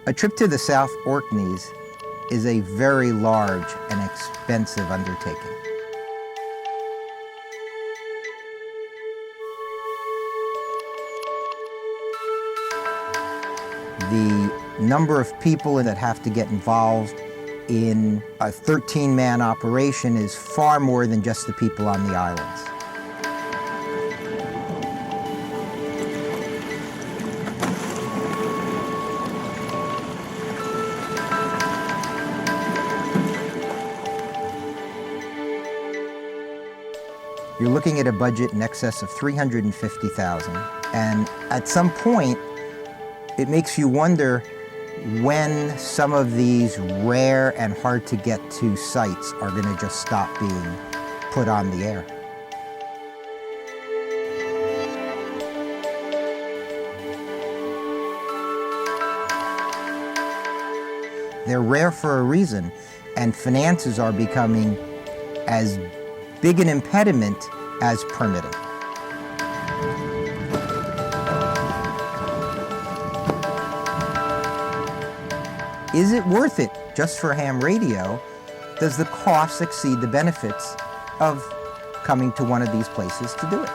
A trip to the South Orkneys is a very large and expensive undertaking. The number of people that have to get involved in a 13-man operation is far more than just the people on the islands. You're looking at a budget in excess of $350,000, and at some point, it makes you wonder when some of these rare and hard-to-get-to sites are going to just stop being put on the air. They're rare for a reason, and finances are becoming as big an impediment as permitting. Is it worth it just for ham radio? Does the cost exceed the benefits of coming to one of these places to do it?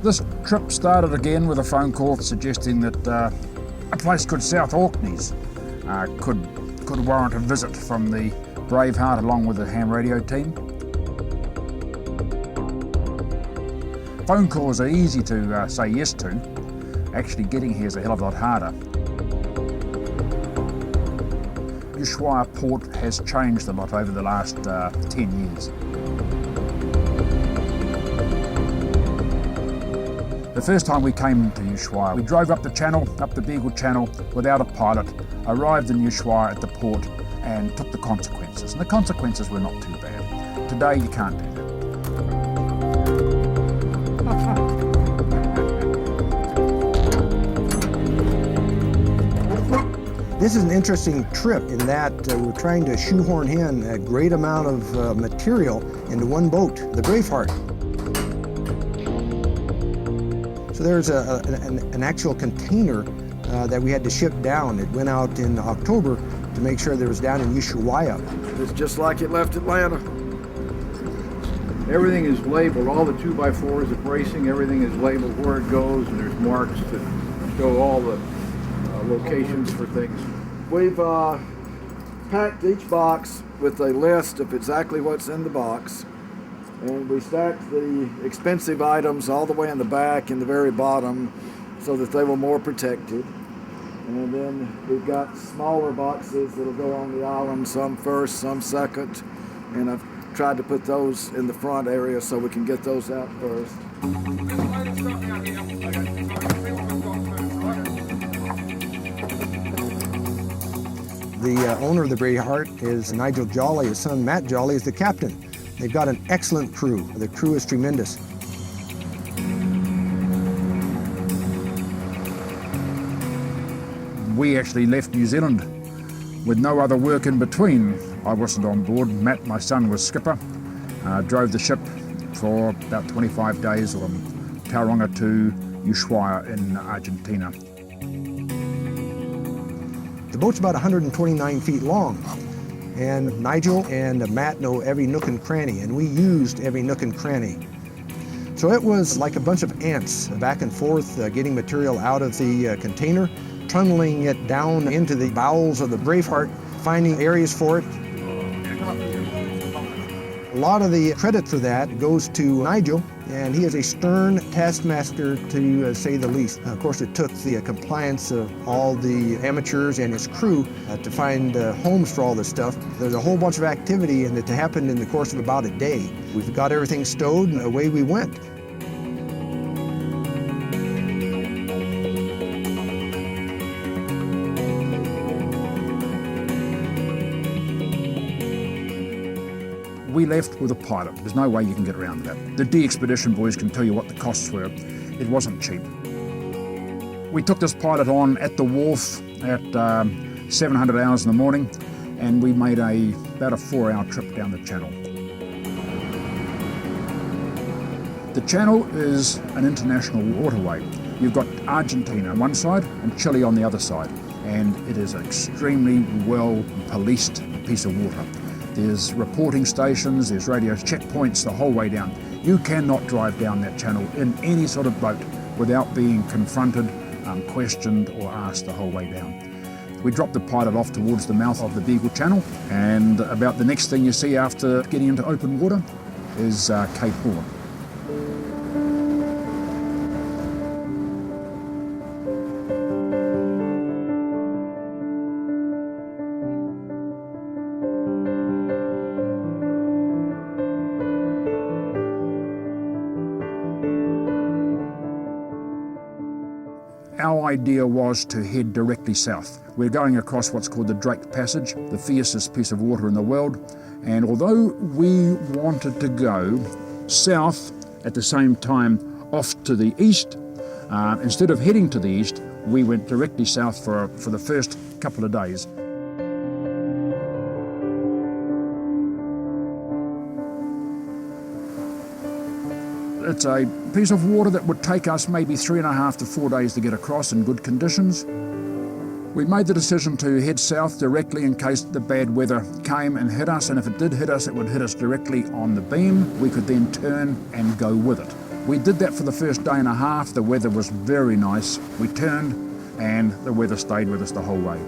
This trip started again with a phone call suggesting that a place called South Orkneys could warrant a visit from the Braveheart along with the ham radio team. Phone calls are easy to say yes to. Actually getting here is a hell of a lot harder. Ushuaia port has changed a lot over the last 10 years. The first time we came to Ushuaia, we drove up the channel, up the Beagle Channel, without a pilot, arrived in Ushuaia at the port and took the consequences. And the consequences were not too bad. Today you can't do that. This is an interesting trip in that we're trying to shoehorn in a great amount of material into one boat, the Braveheart. So there's an actual container that we had to ship down. It went out in October to make sure that it was down in Ushuaia. It's just like it left Atlanta. Everything is labeled, all the 2x4s, the bracing, everything is labeled where it goes, and there's marks that show all the locations for things. We've packed each box with a list of exactly what's in the box. And we stacked the expensive items all the way in the back and the very bottom so that they were more protected. And then we've got smaller boxes that'll go on the island, some first, some second. And I've tried to put those in the front area so we can get those out first. The owner of the Braveheart is Nigel Jolly. His son Matt Jolly is the captain. They've got an excellent crew. The crew is tremendous. We actually left New Zealand with no other work in between. I wasn't on board. Matt, my son, was skipper. Drove the ship for about 25 days from Tauranga to Ushuaia in Argentina. The boat's about 129 feet long. And Nigel and Matt know every nook and cranny, and we used every nook and cranny. So it was like a bunch of ants back and forth, getting material out of the container, tunneling it down into the bowels of the Braveheart, finding areas for it. A lot of the credit for that goes to Nigel, and he is a stern taskmaster to say the least. Of course, it took the compliance of all the amateurs and his crew to find homes for all this stuff. There's a whole bunch of activity, and it happened in the course of about a day. We've got everything stowed, and away we went. We left with a pilot. There's no way you can get around that. The DXpedition boys can tell you what the costs were. It wasn't cheap. We took this pilot on at the wharf at 700 hours in the morning, and we made about a 4-hour trip down the channel. The channel is an international waterway. You've got Argentina on one side and Chile on the other side, and it is an extremely well policed piece of water. There's reporting stations, there's radio checkpoints the whole way down. You cannot drive down that channel in any sort of boat without being confronted, questioned or asked the whole way down. We dropped the pilot off towards the mouth of the Beagle Channel, and about the next thing you see after getting into open water is Cape Horn. Our idea was to head directly south. We're going across what's called the Drake Passage, the fiercest piece of water in the world. And although we wanted to go south at the same time off to the east, instead of heading to the east, we went directly south for the first couple of days. It's a piece of water that would take us maybe 3.5 to 4 days to get across in good conditions. We made the decision to head south directly in case the bad weather came and hit us, and if it did hit us, it would hit us directly on the beam. We could then turn and go with it. We did that for the first day and a half. The weather was very nice. We turned and the weather stayed with us the whole way.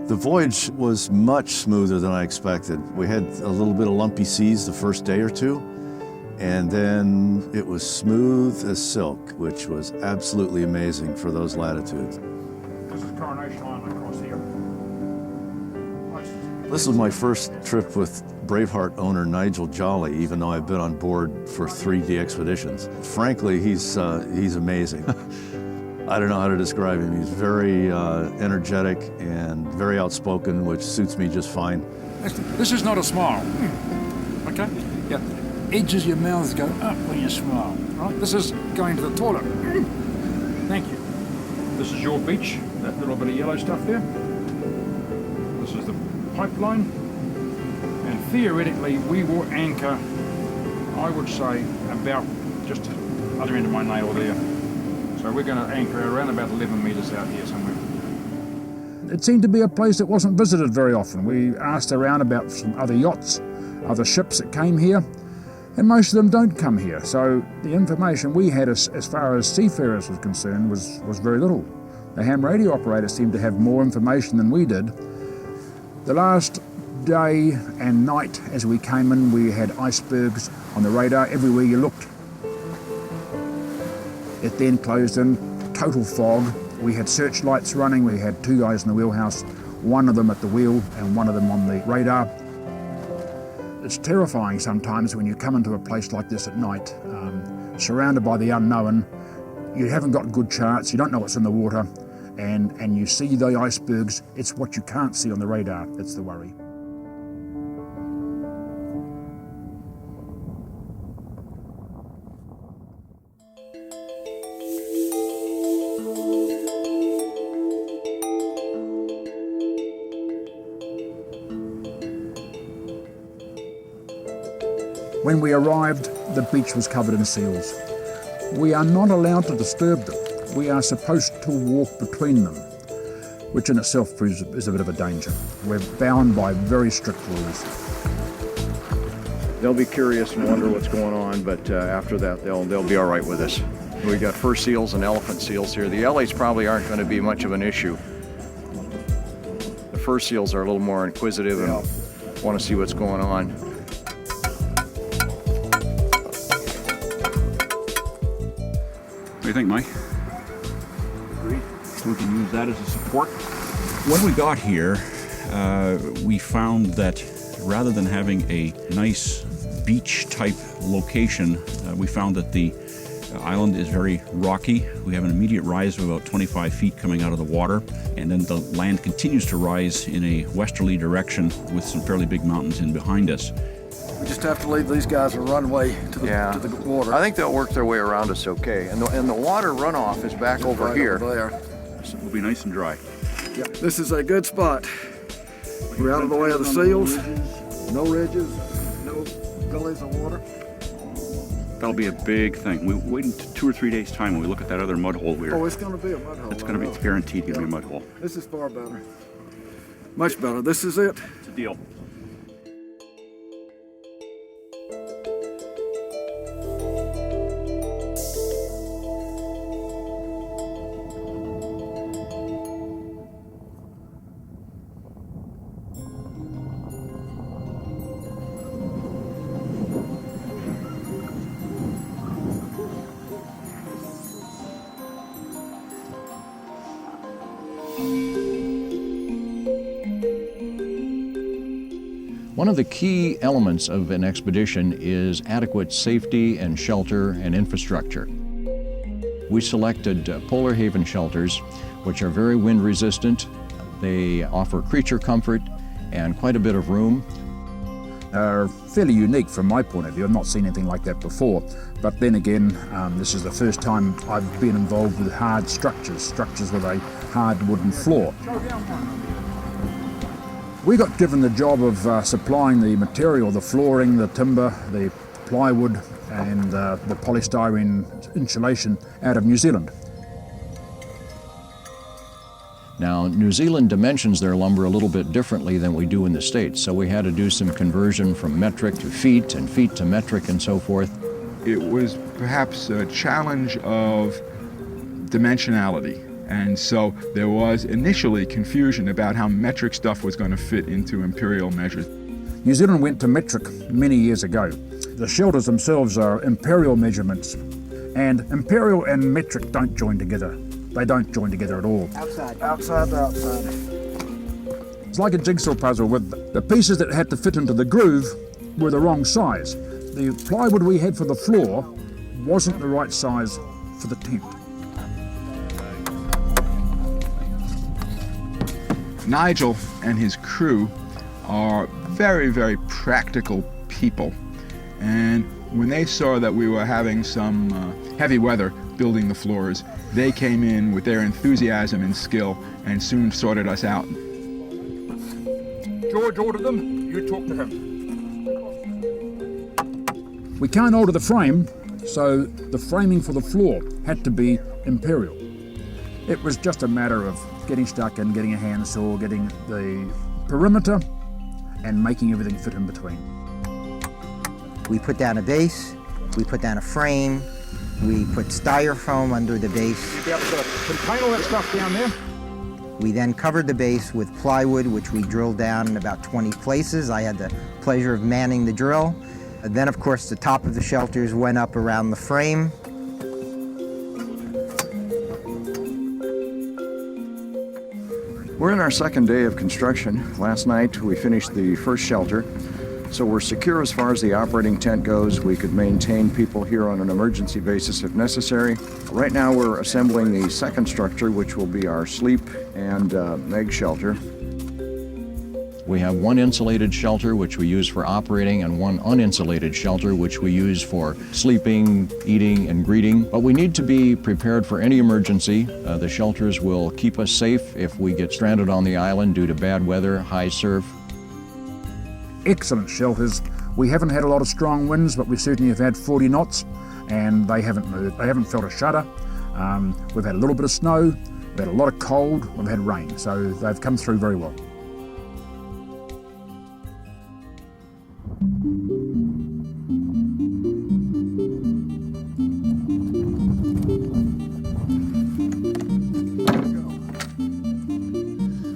The voyage was much smoother than I expected. We had a little bit of lumpy seas the first day or two, and then it was smooth as silk, which was absolutely amazing for those latitudes. This is Coronation Island across here. This was my first trip with Braveheart owner Nigel Jolly, even though I've been on board for 3 DXpeditions. Frankly, he's amazing. I don't know how to describe him. He's very energetic and very outspoken, which suits me just fine. This is not a smile. Okay? Yeah. Edges of your mouth go up when you smile. Right? This is going to the toilet. Thank you. This is your beach, that little bit of yellow stuff there. This is the pipeline. And theoretically, we will anchor, I would say, about just the other end of my nail there. So we're going to anchor around about 11 metres out here somewhere. It seemed to be a place that wasn't visited very often. We asked around about some other yachts, other ships that came here, and most of them don't come here. So the information we had as far as seafarers was concerned was very little. The ham radio operators seemed to have more information than we did. The last day and night as we came in, we had icebergs on the radar everywhere you looked. It then closed in, total fog. We had searchlights running. We had 2 guys in the wheelhouse, one of them at the wheel and one of them on the radar. It's terrifying sometimes when you come into a place like this at night, surrounded by the unknown. You haven't got good charts, you don't know what's in the water, and you see the icebergs. It's what you can't see on the radar that's the worry. When we arrived, the beach was covered in seals. We are not allowed to disturb them. We are supposed to walk between them, which in itself is a bit of a danger. We're bound by very strict rules. They'll be curious and wonder what's going on, but after that, they'll be all right with us. We got fur seals and elephant seals here. The LAs probably aren't going to be much of an issue. The fur seals are a little more inquisitive and want to see what's going on. What do you think, Mike? Agreed. We can use that as a support. When we got here, we found that rather than having a nice beach-type location, we found that the island is very rocky. We have an immediate rise of about 25 feet coming out of the water, and then the land continues to rise in a westerly direction with some fairly big mountains in behind us. We just have to leave these guys a runway to the water. I think they'll work their way around us okay. And the water runoff is back over Right here. over there. So it'll be nice and dry. Yeah, this is a good spot. We're out of the way of the seals. No ridges, no gullies of water. That'll be a big thing. We wait in 2 or 3 days' time when we look at that other mud hole we Oh, it's going to be a mud hole. It's going to be, it's guaranteed going to be a mud hole. This is far better. Much better. This is it. It's a deal. One of the key elements of an expedition is adequate safety and shelter and infrastructure. We selected Polar Haven shelters, which are very wind resistant. They offer creature comfort and quite a bit of room. Are fairly unique from my point of view. I've not seen anything like that before. But then again, this is the first time I've been involved with hard structures with a hard wooden floor. We got given the job of supplying the material, the flooring, the timber, the plywood and the polystyrene insulation out of New Zealand. Now, New Zealand dimensions their lumber a little bit differently than we do in the States, so we had to do some conversion from metric to feet and feet to metric and so forth. It was perhaps a challenge of dimensionality. And so there was initially confusion about how metric stuff was going to fit into imperial measures. New Zealand went to metric many years ago. The shelters themselves are imperial measurements, and imperial and metric don't join together. They don't join together at all. Outside to outside. It's like a jigsaw puzzle with the pieces that had to fit into the groove were the wrong size. The plywood we had for the floor wasn't the right size for the tent. Nigel and his crew are very, very practical people. And when they saw that we were having some heavy weather building the floors, they came in with their enthusiasm and skill and soon sorted us out. George ordered them, you talk to him. We can't alter the frame, so the framing for the floor had to be imperial. It was just a matter of getting stuck in, getting a handsaw, getting the perimeter, and making everything fit in between. We put down a base, we put down a frame, we put styrofoam under the base. Yep, so contain all that stuff down there. We then covered the base with plywood, which we drilled down in about 20 places. I had the pleasure of manning the drill. And then, of course, the top of the shelters went up around the frame. We're in our second day of construction. Last night we finished the first shelter, so we're secure as far as the operating tent goes. We could maintain people here on an emergency basis if necessary. Right now we're assembling the second structure, which will be our sleep and meg shelter. We have one insulated shelter, which we use for operating, and one uninsulated shelter, which we use for sleeping, eating, and greeting. But we need to be prepared for any emergency. The shelters will keep us safe if we get stranded on the island due to bad weather, high surf. Excellent shelters. We haven't had a lot of strong winds, but we certainly have had 40 knots, and they haven't moved. They haven't felt a shudder. We've had a little bit of snow, we've had a lot of cold, we've had rain, so they've come through very well.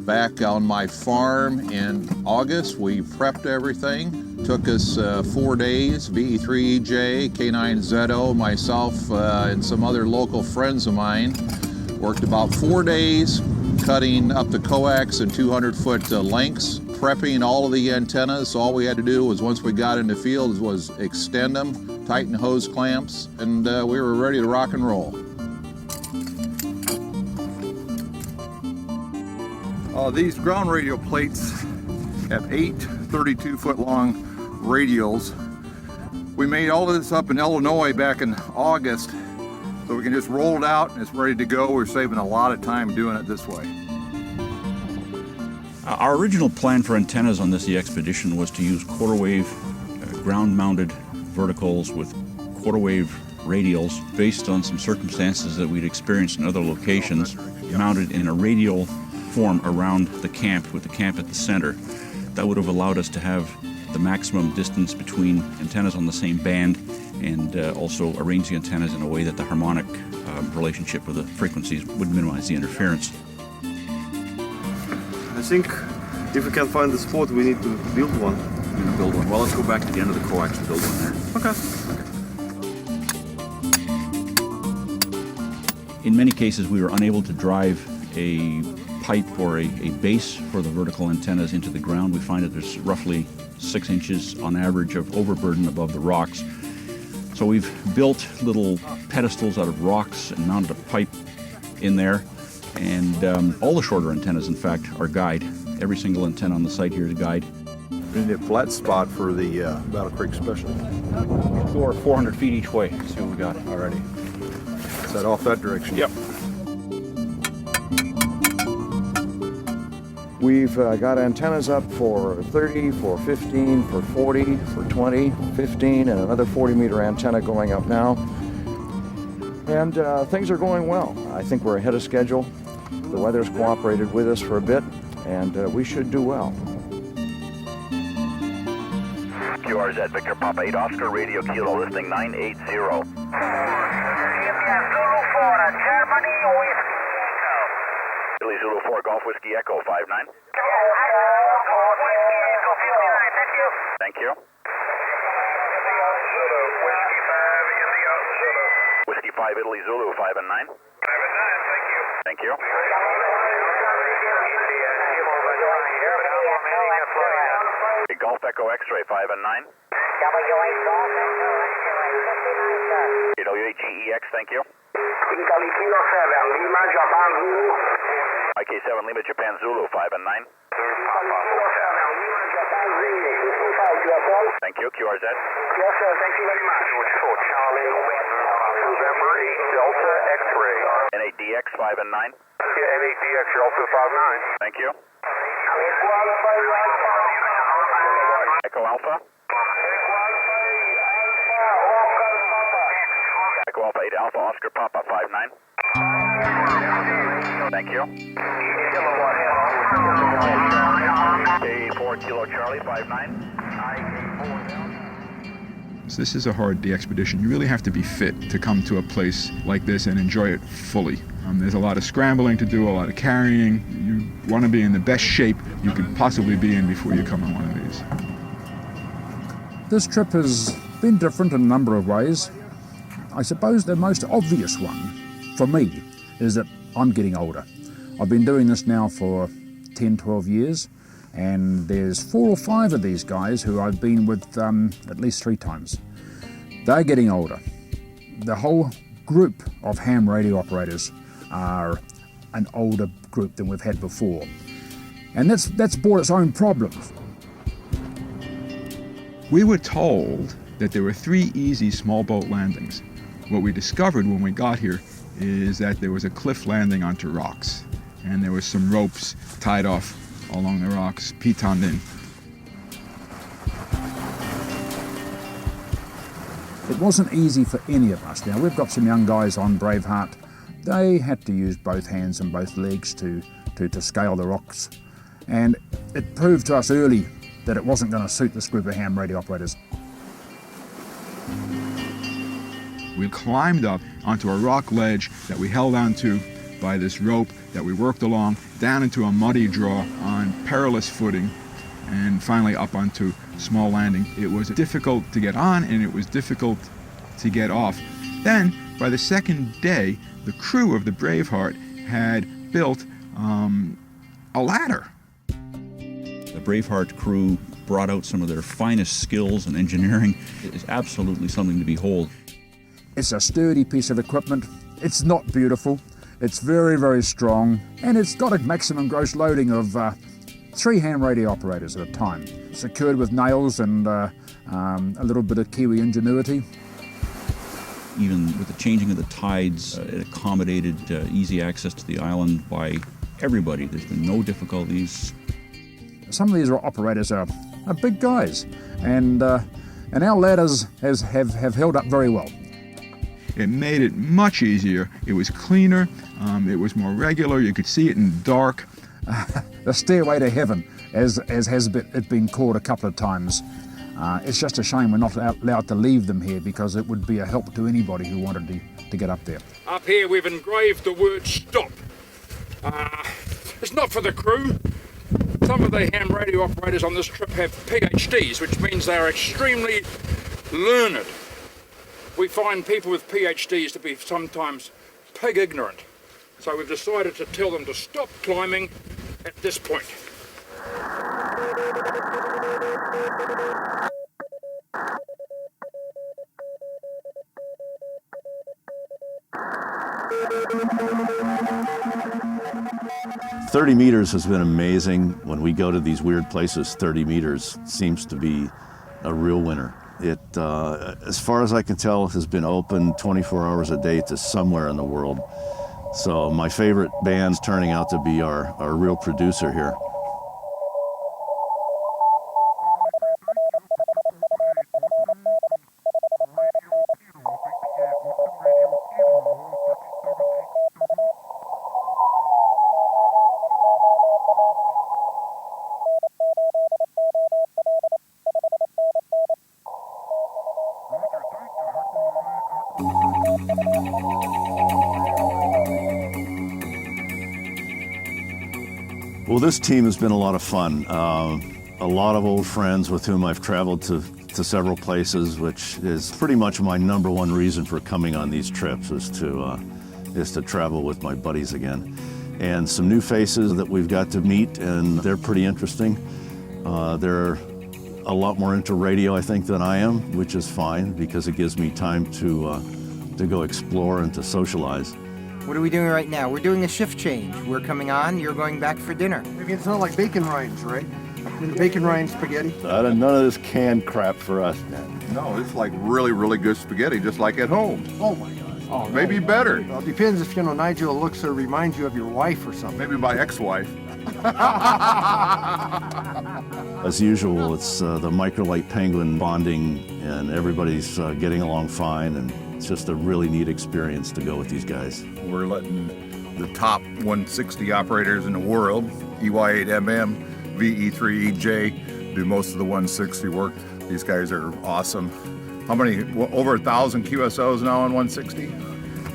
Back on my farm in August, we prepped everything. Took us 4 days, VE3EJ, K9ZO, myself, and some other local friends of mine. Worked about 4 days, cutting up to coax and 200-foot lengths, prepping all of the antennas. So all we had to do was, once we got in the field, was extend them, tighten hose clamps, and we were ready to rock and roll. These ground radio plates have 8 32-foot long radials. We made all of this up in Illinois back in August, so we can just roll it out and it's ready to go. We're saving a lot of time doing it this way. Our original plan for antennas on this DXpedition was to use quarter wave ground-mounted verticals with quarter wave radials based on some circumstances that we'd experienced in other locations, mounted in a radial form around the camp, with the camp at the center. That would have allowed us to have the maximum distance between antennas on the same band, and also arrange the antennas in a way that the harmonic relationship with the frequencies would minimize the interference. I think if we can find the spot, we need to build one. We're going to build one. Well, let's go back to the end of the coax and build one there. Okay. In many cases, we were unable to drive a pipe or a base for the vertical antennas into the ground. We find that there's roughly 6 inches on average of overburden above the rocks. So we've built little pedestals out of rocks and mounted a pipe in there. And all the shorter antennas, in fact, are guide. Every single antenna on the site here is guide. We need a flat spot for the Battle Creek Special. Or 400 feet each way. See what we got already. Is that off that direction? Yep. We've got antennas up for 30, for 15, for 40, for 20, 15, and another 40-meter antenna going up now. And things are going well. I think we're ahead of schedule. The weather's cooperated with us for a bit, and we should do well. QRZ, Victor Papa 8 Oscar, radio Kilo, listing 980. Zulu 4, Germany, Whiskey Echo. Italy Zulu 4, Golf Whiskey Echo, 59. Thank you. Whiskey 5, Italy Zulu, 5 and 9. 5 and 9, thank you. Thank you. Golf Echo X-ray, 5 and 9. WHGEX, thank you. IK7 Lima Japan Zulu, 5 and 9. Thank you, QRZ. Yes, sir, thank you very much. Charlie, November 8 Delta X-ray. N8DX, 5 and 9. Yeah, N8DX, you're also 5-9. Thank you. Echo Alpha. Echo Alpha 8 Alpha Oscar Papa 5-9. Thank you. K4 Kilo Charlie 5-9. So this is a hard DXpedition. You really have to be fit to come to a place like this and enjoy it fully. There's a lot of scrambling to do, a lot of carrying. You want to be in the best shape you could possibly be in before you come on one of these. This trip has been different in a number of ways. I suppose the most obvious one for me is that I'm getting older. I've been doing this now for 10, 12 years, and there's 4 or 5 of these guys who I've been with at least 3 times. They're getting older. The whole group of ham radio operators are an older group than we've had before. And that's brought its own problems. We were told that there were 3 easy small boat landings. What we discovered when we got here is that there was a cliff landing onto rocks, and there was some ropes tied off along the rocks, pitoned in. It wasn't easy for any of us. Now, we've got some young guys on Braveheart. They had to use both hands and both legs to scale the rocks. And it proved to us early that it wasn't going to suit this group of ham radio operators. We climbed up onto a rock ledge that we held onto by this rope that we worked along, down into a muddy draw on perilous footing, and finally up onto small landing. It was difficult to get on and it was difficult to get off. Then, by the second day, the crew of the Braveheart had built a ladder. The Braveheart crew brought out some of their finest skills and engineering. It is absolutely something to behold. It's a sturdy piece of equipment. It's not beautiful. It's very, very strong, and it's got a maximum gross loading of 3 ham radio operators at a time, secured with nails and a little bit of Kiwi ingenuity. Even with the changing of the tides, it accommodated easy access to the island by everybody. There's been no difficulties. Some of these operators are big guys, and our ladders have held up very well. It made it much easier. It was cleaner, it was more regular, you could see it in the dark. The stairway to heaven, as has been called a couple of times. It's just a shame we're not allowed to leave them here, because it would be a help to anybody who wanted to get up there. Up here we've engraved the word stop. It's not for the crew. Some of the ham radio operators on this trip have PhDs, which means they're extremely learned. We find people with PhDs to be sometimes pig ignorant. So we've decided to tell them to stop climbing at this point. "30 meters has been amazing. When we go to these weird places, 30 meters seems to be a real winner. It, as far as I can tell, has been open 24 hours a day to somewhere in the world. So my favorite band's turning out to be our real producer here. Well, this team has been a lot of fun. A lot of old friends with whom I've traveled to several places, which is pretty much my #1 reason for coming on these trips, is to travel with my buddies again. And some new faces that we've got to meet, and they're pretty interesting. They're a lot more into radio, I think, than I am, which is fine, because it gives me time to go explore and to socialize. What are we doing right now? We're doing a shift change. We're coming on, you're going back for dinner. Maybe it's not like bacon rinds, right? I mean, the bacon rind spaghetti. None of this canned crap for us, man. No, it's like really, really good spaghetti, just like at home. Oh my gosh. Oh, maybe better. Well, it depends if, Nigel looks or reminds you of your wife or something. Maybe my ex-wife. As usual, it's the microlight penguin bonding, and everybody's getting along fine, and it's just a really neat experience to go with these guys. We're letting the top 160 operators in the world, EY8MM, VE3EJ, do most of the 160 work. These guys are awesome. How many? Over 1,000 QSOs now on 160?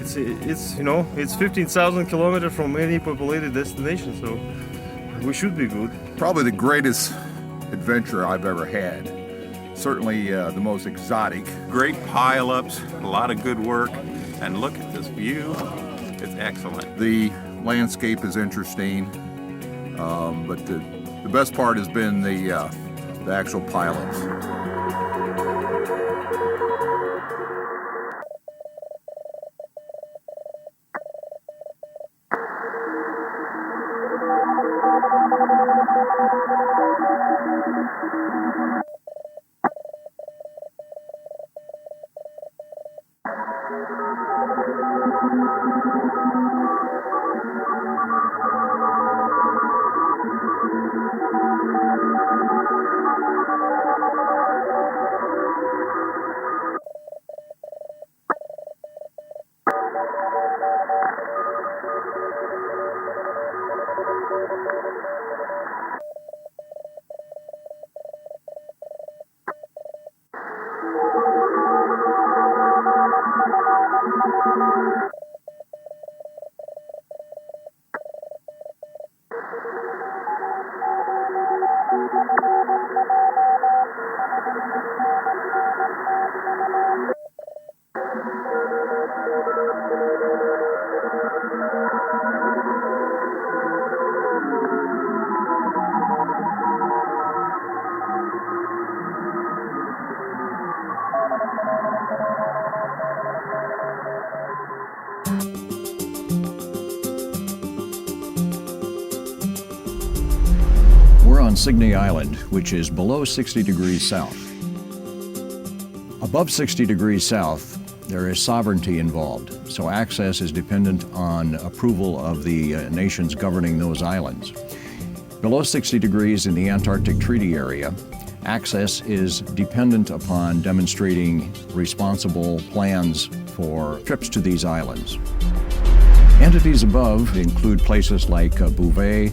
It's 15,000 kilometers from any populated destination, so we should be good. Probably the greatest adventure I've ever had. Certainly the most exotic. Great pileups, a lot of good work, and look at this view. It's excellent. The landscape is interesting, but the best part has been the actual pileups. We're on Signey Island, which is below 60 degrees south. Above 60 degrees south, there is sovereignty involved, so access is dependent on approval of the nations governing those islands. Below 60 degrees in the Antarctic Treaty Area, access is dependent upon demonstrating responsible plans for trips to these islands. Entities above include places like Bouvet,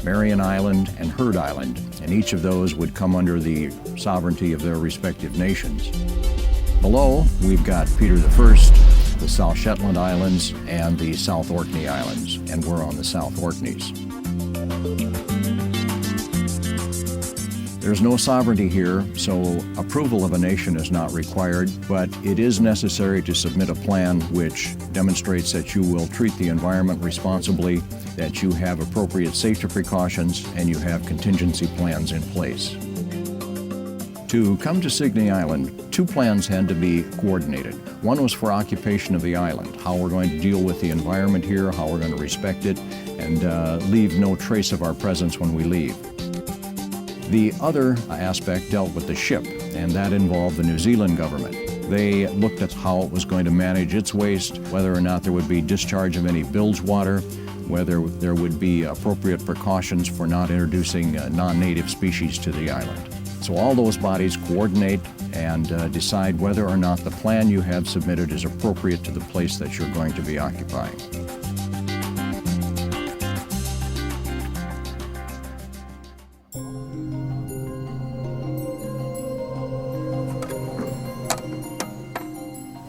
Marion Island, and Heard Island, and each of those would come under the sovereignty of their respective nations. Below, we've got Peter I, the South Shetland Islands, and the South Orkney Islands, and we're on the South Orkneys. There's no sovereignty here, so approval of a nation is not required, but it is necessary to submit a plan which demonstrates that you will treat the environment responsibly, that you have appropriate safety precautions, and you have contingency plans in place. To come to Signey Island, two plans had to be coordinated. One was for occupation of the island, how we're going to deal with the environment here, how we're going to respect it, and leave no trace of our presence when we leave. The other aspect dealt with the ship, and that involved the New Zealand government. They looked at how it was going to manage its waste, whether or not there would be discharge of any bilge water, whether there would be appropriate precautions for not introducing non-native species to the island. So all those bodies coordinate and decide whether or not the plan you have submitted is appropriate to the place that you're going to be occupying.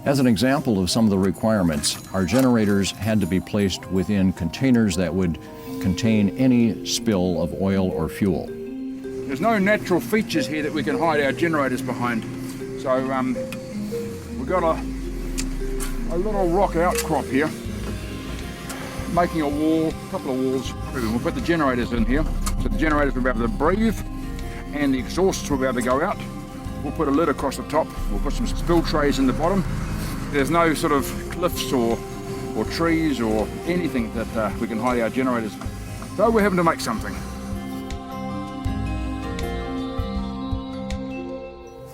As an example of some of the requirements, our generators had to be placed within containers that would contain any spill of oil or fuel. There's no natural features here that we can hide our generators behind. So we've got a little rock outcrop here, making a wall, a couple of walls. We'll put the generators in here, so the generators will be able to breathe and the exhausts will be able to go out. We'll put a lid across the top, we'll put some spill trays in the bottom. There's no sort of cliffs or trees or anything that we can hide our generators. So we're having to make something.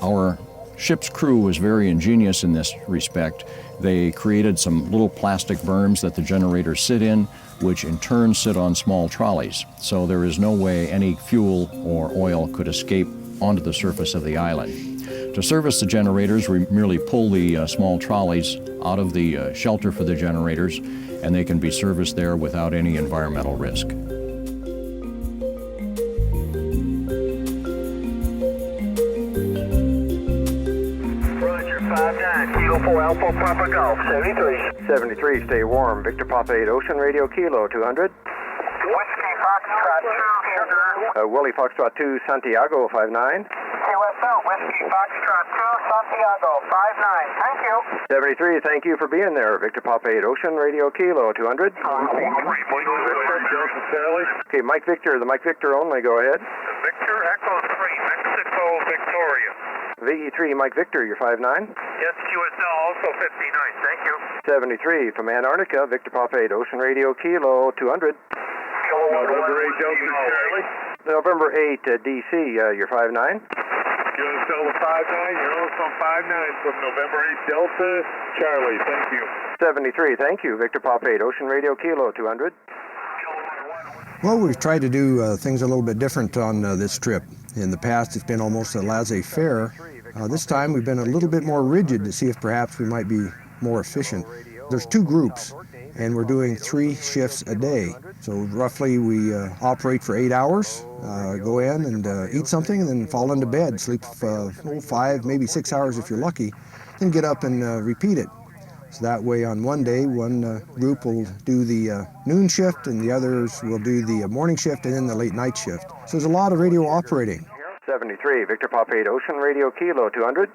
Our ship's crew was very ingenious in this respect. They created some little plastic berms that the generators sit in, which in turn sit on small trolleys. So there is no way any fuel or oil could escape onto the surface of the island. To service the generators, we merely pull the small trolleys out of the shelter for the generators, and they can be serviced there without any environmental risk. Roger, 5-9, Kilo 4 Alpha Papa Golf, 73. 73, stay warm. Victor Papa 8 Ocean Radio Kilo 200. Whiskey Foxtrot 2, here. Willie Foxtrot 2, Santiago 59. QSL, Whiskey Foxtrot 2, Santiago 59. Thank you. 73, thank you for being there. Victor Papa 8 Ocean Radio Kilo 200. Okay, Mike Victor, the Mike Victor only, go ahead. Victor Echo 3, Mexico, Victoria. VE3, Mike Victor, you're 59. Yes, QSL also 59. Thank you. 73, from Antarctica, Victor Papa 8 Ocean Radio Kilo 200. November 8 Delta Charlie. November 8 DC, you're 59. QSL 59, you're also 59 from November 8 Delta Charlie. Thank you. 73, thank you. Victor Papa 8 Ocean Radio Kilo 200. Well, we've tried to do things a little bit different on this trip. In the past, it's been almost a laissez-faire. This time, we've been a little bit more rigid to see if perhaps we might be more efficient. There's two groups, and we're doing 3 shifts a day. So roughly, we operate for 8 hours, go in and eat something, and then fall into bed, sleep 5, maybe 6 hours if you're lucky, then get up and repeat it. So that way on one day, one group will do the noon shift and the others will do the morning shift and then the late night shift. So there's a lot of radio operating. 73, Victor Papa 8 Ocean Radio Kilo 200.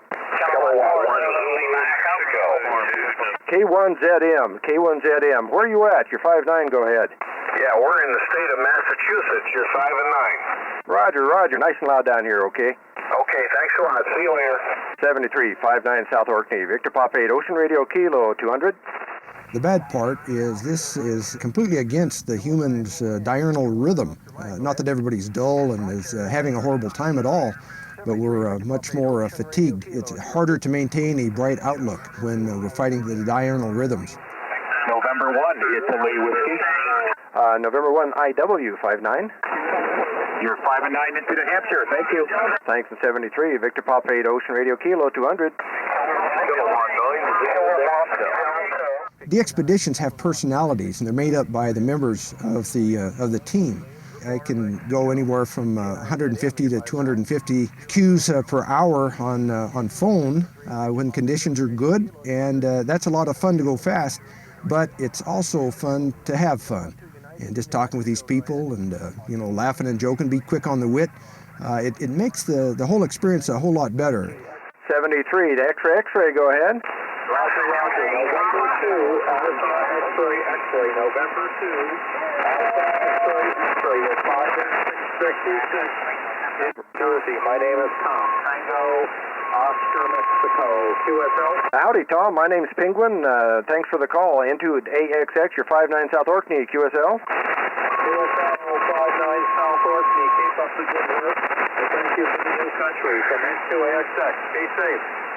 K1ZM, K1ZM. Where are you at? You're 59, go ahead. Yeah, we're in the state of Massachusetts. You're 5 and 9. Roger, Roger. Nice and loud down here, okay? Okay, thanks a lot. See you later. 73, 59 South Orkney. Victor Papa 8 Ocean Radio Kilo 200. The bad part is this is completely against the human's diurnal rhythm. Not that everybody's dull and is having a horrible time at all, but we're much more fatigued. It's harder to maintain a bright outlook when we're fighting the diurnal rhythms. November 1, Italy Whiskey. November 1, IW59. You're 5 and 9 into New Hampshire. Thank you. Thanks, and 73. Victor Papa 8 Ocean Radio Kilo 200. DXpeditions have personalities, and they're made up by the members of the team. I can go anywhere from 150 to 250 Qs per hour on phone when conditions are good, and that's a lot of fun to go fast, but it's also fun to have fun. And just talking with these people and, laughing and joking, be quick on the wit, it makes the whole experience a whole lot better. 73, the X-ray, go ahead. Roger. November 2, X-ray, November 2, X-ray, 566, Jersey. My name is Tom. Tango, Oscar, Mexico, QSL. Howdy, Tom. My name's Penguin. Thanks for the call. Into AXX, you're 59 South Orkney, QSL. QSL 59 South Orkney. Keep up the good work. And thank you for the new country. Come into AXX. Be safe.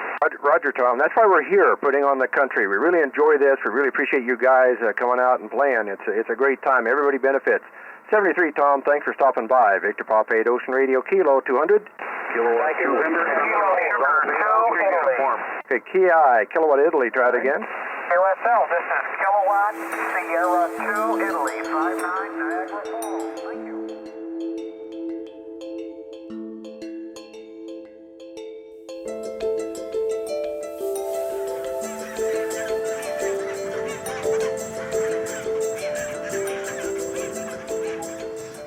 Roger, Tom. That's why we're here, putting on the country. We really enjoy this. We really appreciate you guys coming out and playing. It's a great time. Everybody benefits. 73, Tom. Thanks for stopping by. Victor Papa 8 Ocean Radio Kilo 200. Thank you. Okay, Ki, Kilowatt Italy. Try it again. QSL, this is Kilowatt Sierra 2 Italy 59 Niagara Falls. Thank you.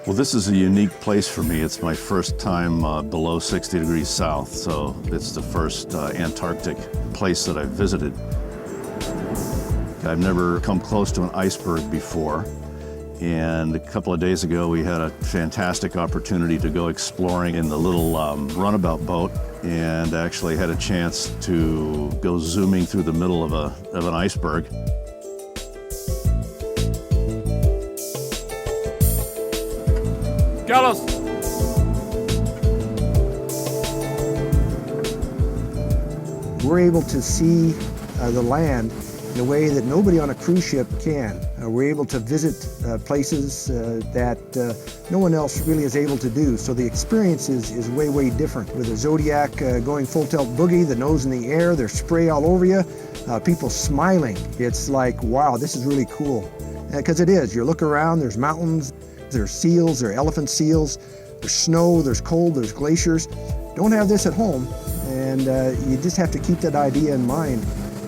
Well, this is a unique place for me. It's my first time below 60 degrees south, so it's the first Antarctic place that I've visited. I've never come close to an iceberg before, and a couple of days ago we had a fantastic opportunity to go exploring in the little runabout boat, and actually had a chance to go zooming through the middle of an iceberg. Carlos. We're able to see the land in a way that nobody on a cruise ship can. We're able to visit places that no one else really is able to do. So the experience is way, way different. With a Zodiac going full tilt boogie, the nose in the air, there's spray all over you, people smiling. It's like, wow, this is really cool. Because it is. You look around, there's mountains, there's seals, there are elephant seals, there's snow, there's cold, there's glaciers. Don't have this at home, and you just have to keep that idea in mind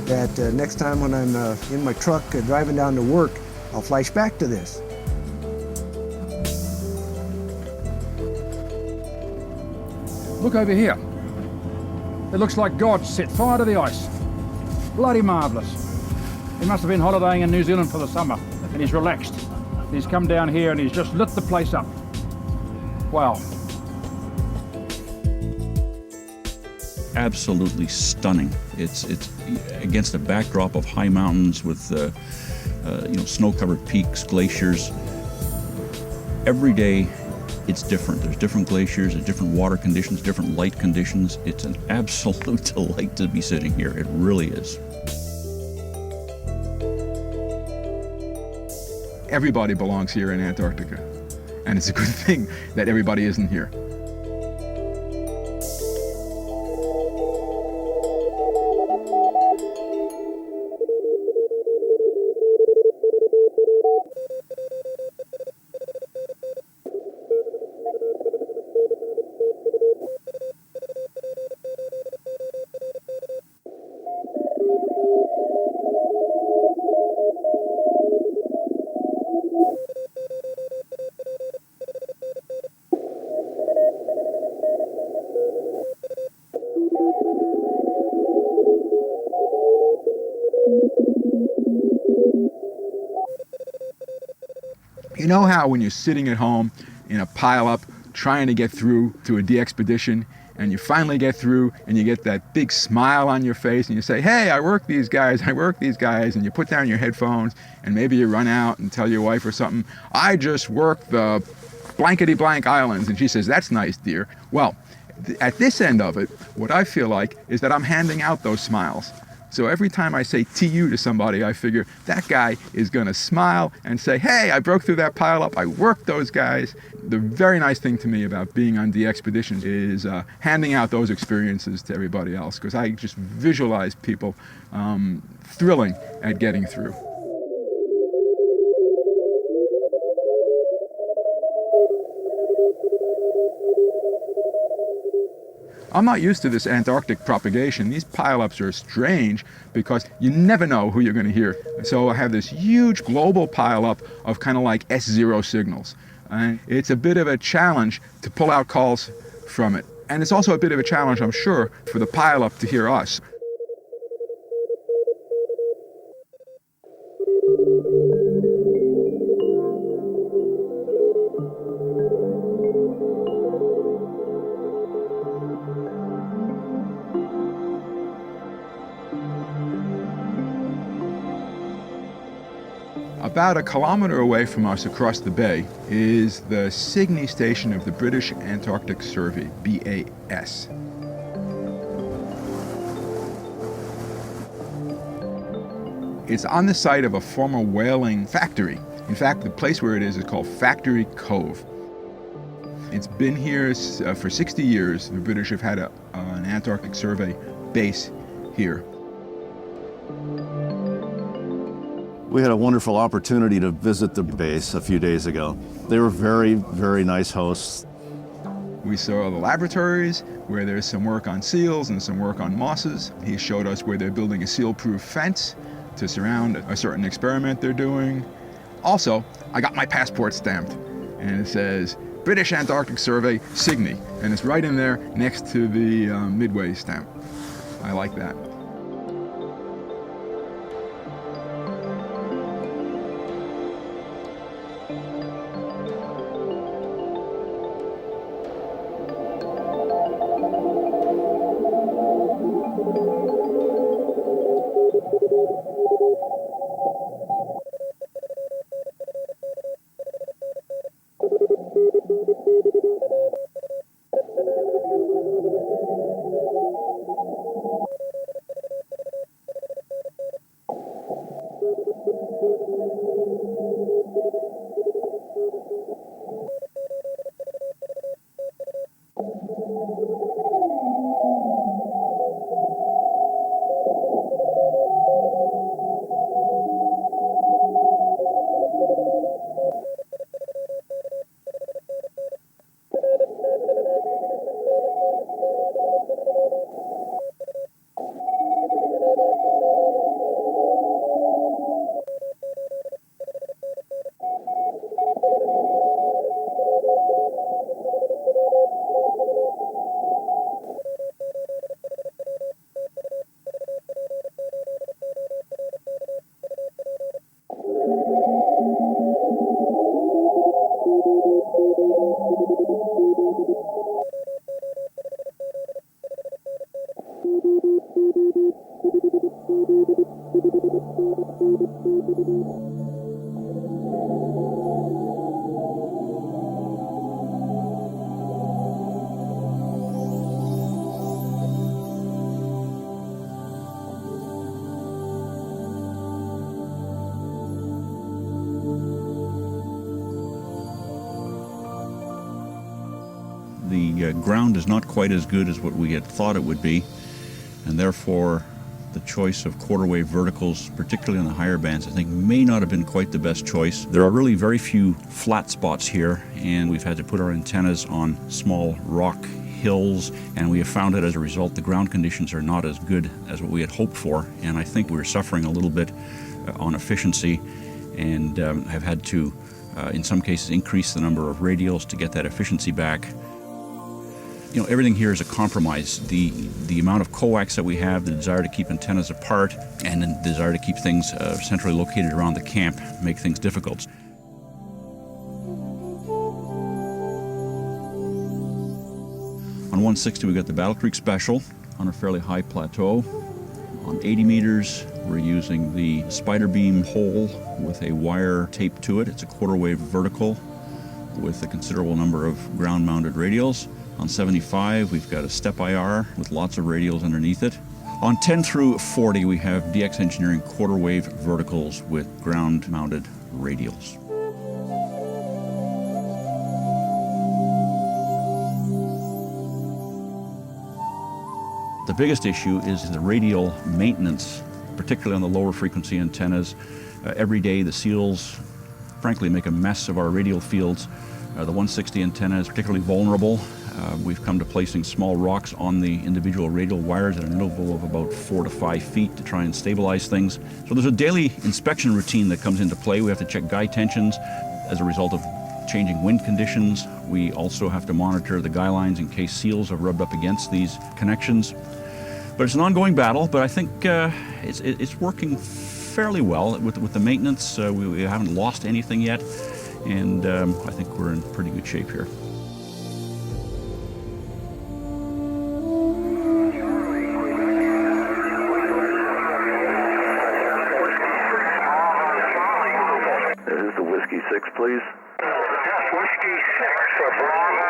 that next time when I'm in my truck driving down to work, I'll flash back to this. Look over here. It looks like God set fire to the ice. Bloody marvellous. He must have been holidaying in New Zealand for the summer, and he's relaxed. He's come down here and he's just lit the place up. Wow. Absolutely stunning. It's against a backdrop of high mountains with snow-covered peaks, glaciers. Every day it's different. There's different glaciers, there's different water conditions, different light conditions. It's an absolute delight to be sitting here. It really is. Everybody belongs here in Antarctica, and it's a good thing that everybody isn't here. You know how when you're sitting at home in a pile-up trying to get through to a DXpedition and you finally get through, and you get that big smile on your face, and you say, hey, I work these guys, and you put down your headphones, and maybe you run out and tell your wife or something, I just worked the blankety blank islands, and she says, that's nice, dear. Well, at this end of it, what I feel like is that I'm handing out those smiles. So every time I say TU to somebody, I figure that guy is going to smile and say, hey, I broke through that pileup, I worked those guys. The very nice thing to me about being on DXpedition is handing out those experiences to everybody else, because I just visualize people thrilling at getting through. I'm not used to this Antarctic propagation. These pileups are strange because you never know who you're going to hear. So I have this huge global pileup of kind of like S0 signals. And it's a bit of a challenge to pull out calls from it. And it's also a bit of a challenge, I'm sure, for the pileup to hear us. About a kilometer away from us across the bay is the Sydney station of the British Antarctic Survey, BAS. It's on the site of a former whaling factory. In fact, the place where it is called Factory Cove. It's been here for 60 years. The British have had an Antarctic Survey base here. We had a wonderful opportunity to visit the base a few days ago. They were very, very nice hosts. We saw the laboratories where there's some work on seals and some work on mosses. He showed us where they're building a seal-proof fence to surround a certain experiment they're doing. Also, I got my passport stamped, and it says British Antarctic Survey, Sydney, and it's right in there next to the Midway stamp. I like that. The ground is not quite as good as what we had thought it would be, and therefore the choice of quarter wave verticals, particularly on the higher bands, I think may not have been quite the best choice. There are really very few flat spots here, and we've had to put our antennas on small rock hills, and we have found that as a result the ground conditions are not as good as what we had hoped for, and I think we're suffering a little bit on efficiency, and have had to in some cases increase the number of radials to get that efficiency back. You know, everything here is a compromise. The amount of coax that we have, the desire to keep antennas apart, and the desire to keep things centrally located around the camp make things difficult. On On 160, we've got the Battle Creek Special on a fairly high plateau. On 80 meters, we're using the spider beam pole with a wire taped to it. It's a quarter-wave vertical with a considerable number of ground-mounted radials. On 75, we've got a step IR with lots of radials underneath it. On 10 through 40, we have DX Engineering quarter-wave verticals with ground-mounted radials. The biggest issue is the radial maintenance, particularly on the lower frequency antennas. Every day the seals, frankly, make a mess of our radial fields. The 160 antenna is particularly vulnerable. We've come to placing small rocks on the individual radial wires at an interval of about 4 to 5 feet to try and stabilize things. So there's a daily inspection routine that comes into play. We have to check guy tensions as a result of changing wind conditions. We also have to monitor the guy lines in case seals have rubbed up against these connections. But it's an ongoing battle, but I think it's working fairly well with the maintenance. We haven't lost anything yet, and I think we're in pretty good shape here. This is the Whiskey 6, please. Whiskey 6, Bravo.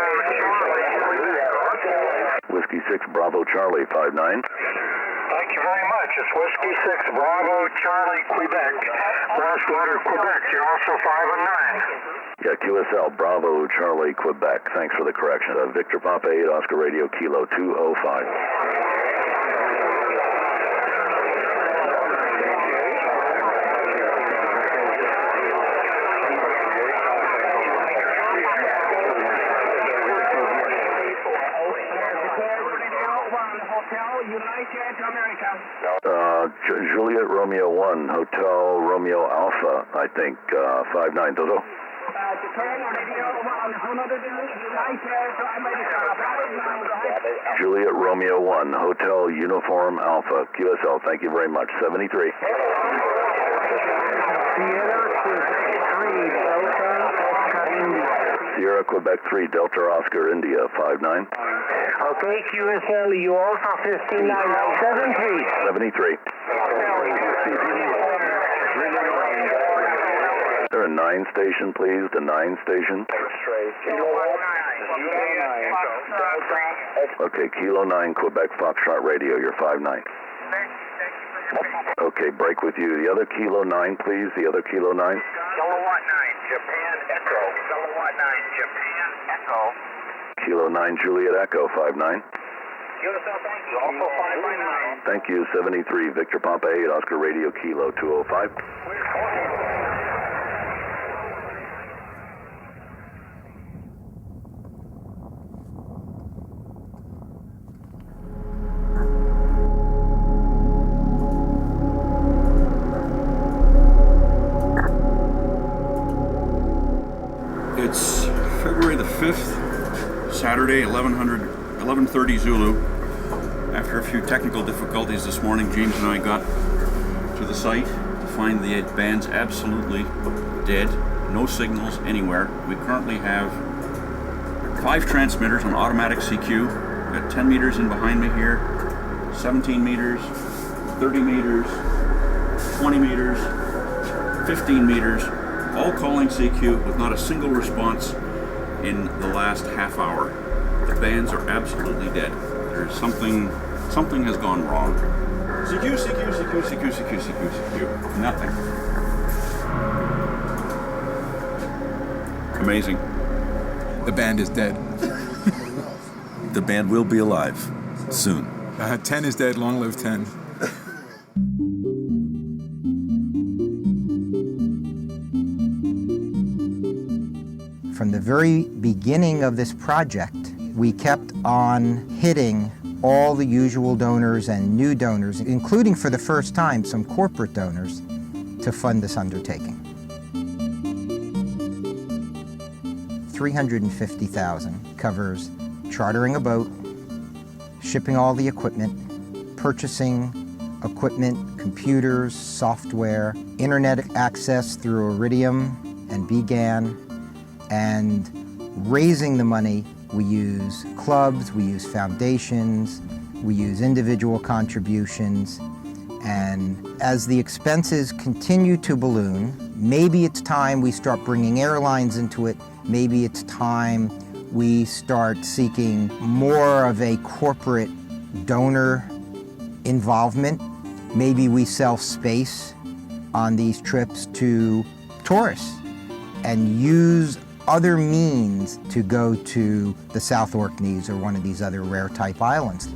Whiskey 6, Bravo Charlie, 5-9. Thank you very much. It's Whiskey 6, Bravo Charlie, Quebec. Last order, Quebec. You're also 5 and 9. Yeah, QSL, Bravo Charlie, Quebec. Thanks for the correction. Victor Papa 8, Oscar Radio, Kilo 205. Juliet Romeo 1, Hotel Romeo Alpha, I think, 5-9, Dozo. Juliet Romeo 1, Hotel Uniform Alpha, QSL, thank you very much, 73. Sierra Quebec 3, Delta Oscar India, 5-9. Okay, QSL, you also 59, 73. 73. Is there a 9 station, please? The 9 station? Okay, Kilo 9, Quebec Foxtrot Radio, you're 5-9. Okay, break with you. The other Kilo 9, please. The other Kilo 9. Kilowatt 9, Japan Echo. Kilowatt 9, Japan Echo. Kilo 9, Juliet Echo, 5-9. Also 5-9. Thank you, 73, Victor Papa 8, Oscar Radio, Kilo 205. It's February the 5th, Saturday, 11:30 Zulu. After a few technical difficulties this morning, James and I got to the site to find the band's absolutely dead, no signals anywhere. We currently have 5 transmitters on automatic CQ. We've got 10 meters in behind me here, 17 meters, 30 meters, 20 meters, 15 meters, all calling CQ with not a single response in the last half hour. The bands are absolutely dead. There's something has gone wrong. CQ, CQ, CQ, CQ, CQ, CQ, CQ. Nothing. Amazing. The band is dead. The band will be alive soon. 10 is dead, long live 10. From the very beginning of this project, we kept on hitting all the usual donors and new donors, including for the first time some corporate donors, to fund this undertaking. $350,000 covers chartering a boat, shipping all the equipment, purchasing equipment, computers, software, internet access through Iridium and BGAN, and raising the money we use clubs, we use foundations, we use individual contributions. And as the expenses continue to balloon, maybe it's time we start bringing airlines into it. Maybe it's time we start seeking more of a corporate donor involvement. Maybe we sell space on these trips to tourists and use other means to go to the South Orkneys or one of these other rare type islands.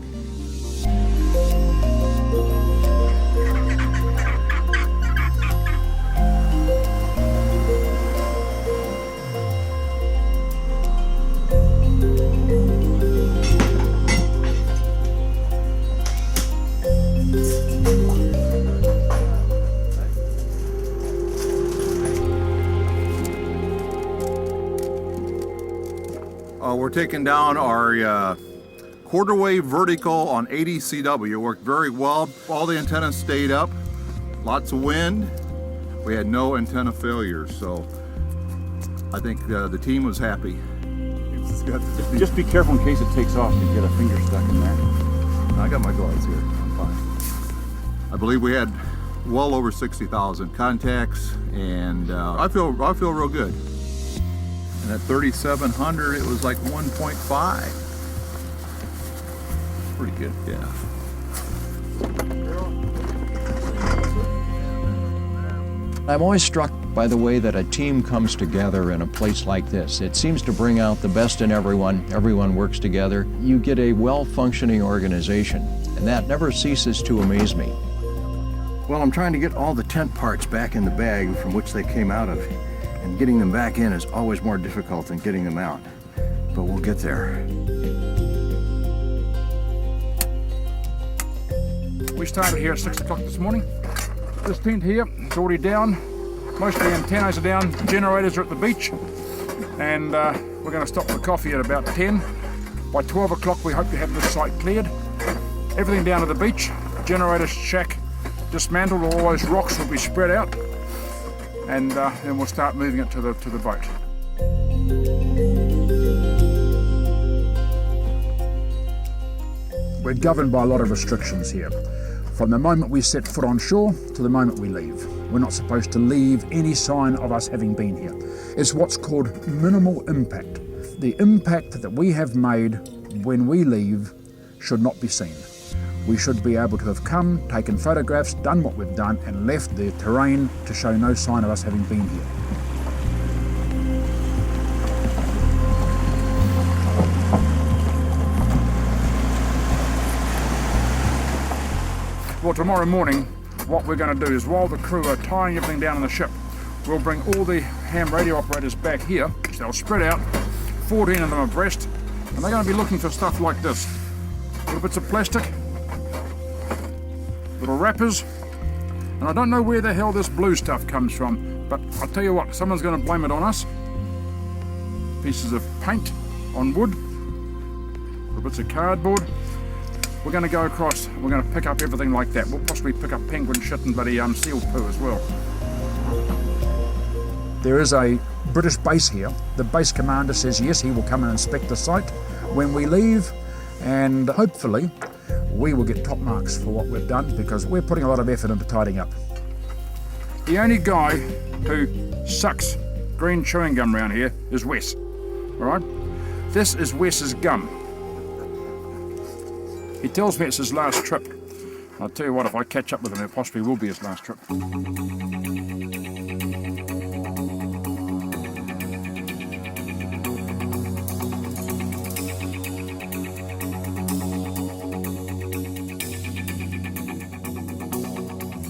We're taking down our quarter wave vertical on 80 CW. It worked very well. All the antennas stayed up. Lots of wind. We had no antenna failures, so I think the team was happy. Just be careful in case it takes off. You get a finger stuck in there. I got my gloves here. I'm fine. I believe we had well over 60,000 contacts, and I feel real good. And at 3,700, it was like 1.5. Pretty good, yeah. I'm always struck by the way that a team comes together in a place like this. It seems to bring out the best in everyone. Everyone works together. You get a well-functioning organization, and that never ceases to amaze me. Well, I'm trying to get all the tent parts back in the bag from which they came out of. And getting them back in is always more difficult than getting them out. But we'll get there. We started here at 6 o'clock this morning. This tent here is already down. Most of the antennas are down, generators are at the beach. And we're going to stop for coffee at about 10. By 12 o'clock we hope to have this site cleared. Everything down to the beach, generator shack dismantled, all those rocks will be spread out. And then we'll start moving it to the boat. We're governed by a lot of restrictions here. From the moment we set foot on shore to the moment we leave. We're not supposed to leave any sign of us having been here. It's what's called minimal impact. The impact that we have made when we leave should not be seen. We should be able to have come, taken photographs, done what we've done, and left the terrain to show no sign of us having been here. Well, tomorrow morning, what we're going to do is, while the crew are tying everything down on the ship, we'll bring all the ham radio operators back here. So they'll spread out, 14 of them abreast, and they're going to be looking for stuff like this. Little bits of plastic, little wrappers, and I don't know where the hell this blue stuff comes from, but I'll tell you what, someone's going to blame it on us. Pieces of paint on wood, little bits of cardboard. We're going to go across, we're going to pick up everything like that. We'll possibly pick up penguin shit and bloody seal poo as well. There is a British base here. The base commander says yes, he will come and inspect the site when we leave, and hopefully we will get top marks for what we've done, because we're putting a lot of effort into tidying up. The only guy who sucks green chewing gum around here is Wes, all right? This is Wes's gum. He tells me it's his last trip. I'll tell you what, if I catch up with him, it possibly will be his last trip.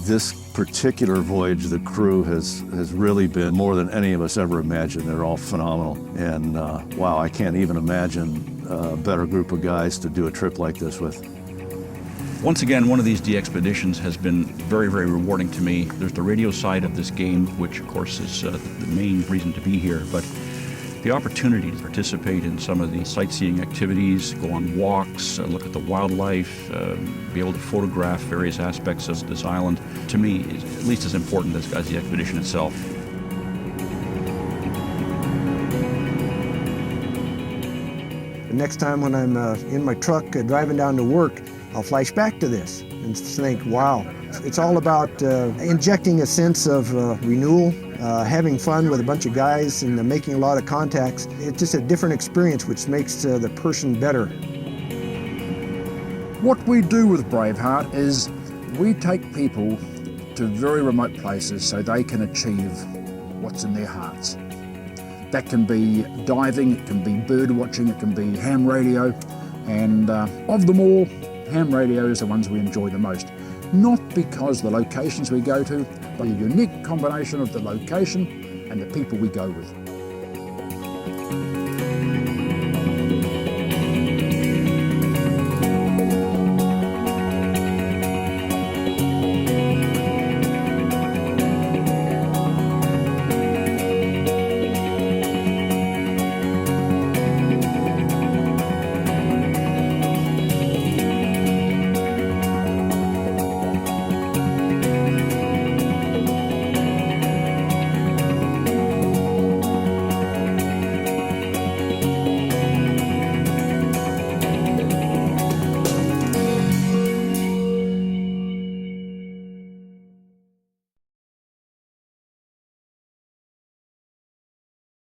This particular voyage, the crew has really been more than any of us ever imagined. They're all phenomenal. And wow, I can't even imagine a better group of guys to do a trip like this with. Once again, one of these DXpeditions has been very, very rewarding to me. There's the radio side of this game, which of course is the main reason to be here, but the opportunity to participate in some of the sightseeing activities, go on walks, look at the wildlife, be able to photograph various aspects of this island, to me is at least as important as the expedition itself. The next time when I'm in my truck driving down to work, I'll flash back to this and think, wow, it's all about injecting a sense of renewal, having fun with a bunch of guys and making a lot of contacts. It's just a different experience which makes the person better. What we do with Braveheart is we take people to very remote places so they can achieve what's in their hearts. That can be diving, it can be bird watching, it can be ham radio, and of them all, ham radio is the ones we enjoy the most. Not because the locations we go to, but a unique combination of the location and the people we go with.